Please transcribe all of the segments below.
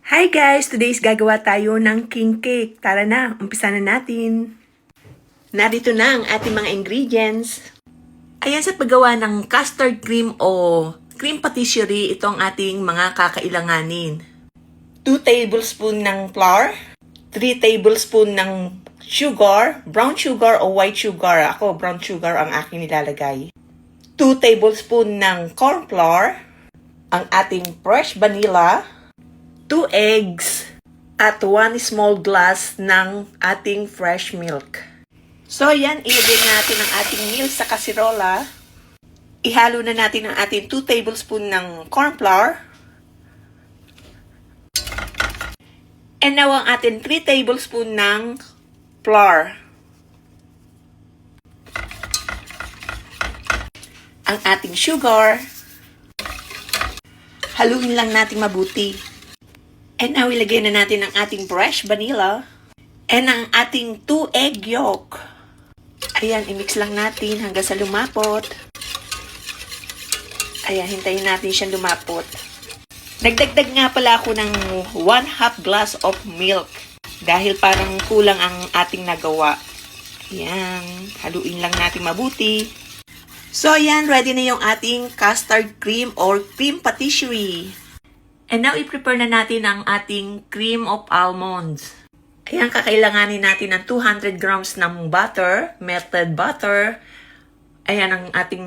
Hi guys! Today's gagawa tayo ng king cake. Tara na, umpisa na natin. Narito na ang ating mga ingredients. Ayan sa paggawa ng custard cream o cream patisserie, ito ang ating mga kakailanganin. 2 tablespoon ng flour, 3 tablespoon ng sugar, brown sugar o white sugar. Ako, brown sugar ang aking nilalagay. 2 tablespoon ng corn flour, ang ating fresh vanilla, 2 eggs, at 1 small glass ng ating fresh milk. So, yan, ilagay natin ang ating milk sa kasirola. Ihalo na natin ang ating 2 tablespoon ng corn flour. And now, ang ating 3 tablespoon ng flour. Ang ating sugar. Haluin lang natin mabuti. And now, ilagay na natin ang ating fresh vanilla and ang ating 2 egg yolk. Ayan, imix lang natin hanggang sa lumapot. Ayan, hintayin natin siyang lumapot. Nagdagdag nga pala ako ng 1/2 glass of milk dahil parang kulang ang ating nagawa. Ayan, haluin lang natin mabuti. So, ayan, ready na yung ating custard cream or cream patisserie. And now, i-prepare na natin ang ating cream of almonds. Ayan, kakailanganin natin ng 200 grams ng butter, melted butter. Ayan, ang ating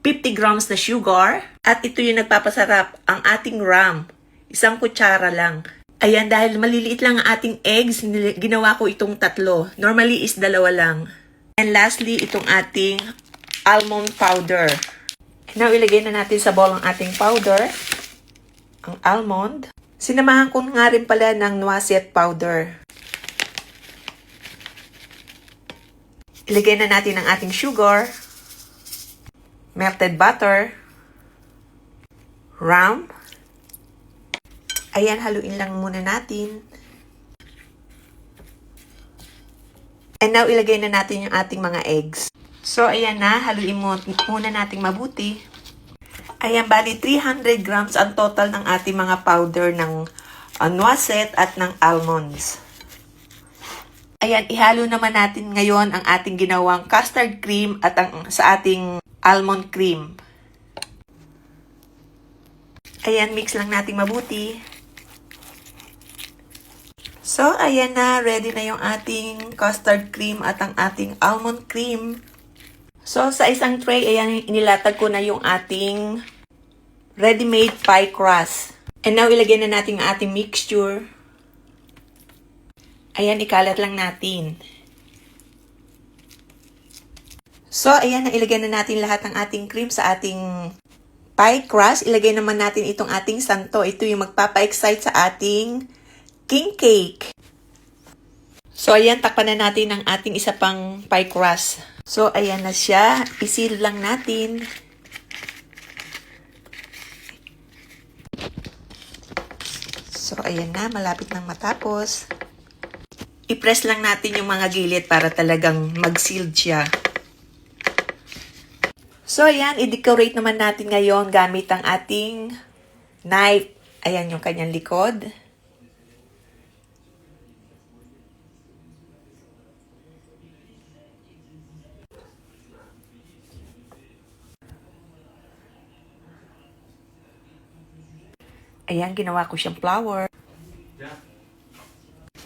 50 grams na sugar. At ito yung nagpapasarap, ang ating ram. 1 kutsara lang. Ayan, dahil maliliit lang ang ating eggs, ginawa ko itong 3. Normally is 2 lang. And lastly, itong ating almond powder. And now, ilagay na natin sa bowl ang ating powder. Ang almond. Sinamahan ko nga rin pala ng noisette powder. Ilagay na natin ang ating sugar, melted butter, rum. Ayan, haluin lang muna natin. And now, ilagay na natin yung ating mga eggs. So, ayan na, haluin muna natin mabuti. Ayan, bali 300 grams ang total ng ating mga powder ng noisette at ng almonds. Ayan, ihalo naman natin ngayon ang ating ginawang custard cream at sa ating almond cream. Ayan, mix lang natin mabuti. So, ayan na, ready na yung ating custard cream at ang ating almond cream. So, sa isang tray, ayan, inilatag ko na yung ating ready-made pie crust. And now, ilagay na natin ang ating mixture. Ayan, ikalat lang natin. So, ayan, ilagay na natin lahat ng ating cream sa ating pie crust. Ilagay naman natin itong ating santo. Ito yung magpapa-excite sa ating king cake. So, ayan, takpan na natin ang ating isa pang pie crust. So, ayan na siya. Isil lang natin. So, ayan na. Malapit nang matapos. I-press lang natin yung mga gilid para talagang mag-sealed siya. So, ayan. I-decorate naman natin ngayon gamit ang ating knife. Ayan yung kanyang likod. Ayan, ginawa ko siyang flower.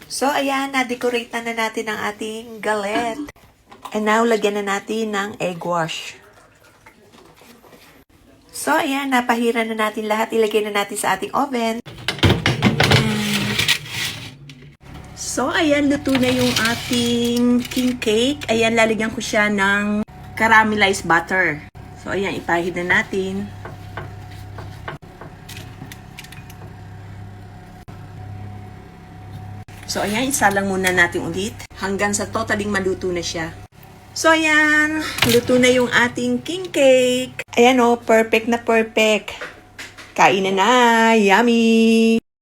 So, ayan, na-decorate na natin ang ating galet. And now, lagyan na natin ng egg wash. So, ayan, napahira na natin lahat. Ilagay na natin sa ating oven. So, ayan, luto na yung ating king cake. Ayan, lalagyan ko siya ng caramelized butter. So, ayan, ipahid na natin. So, ayan, isalang muna natin ulit hanggang sa totaling maluto na siya. So, ayan, luto na yung ating king cake. Ayan o, perfect na perfect. Kain na na, yummy!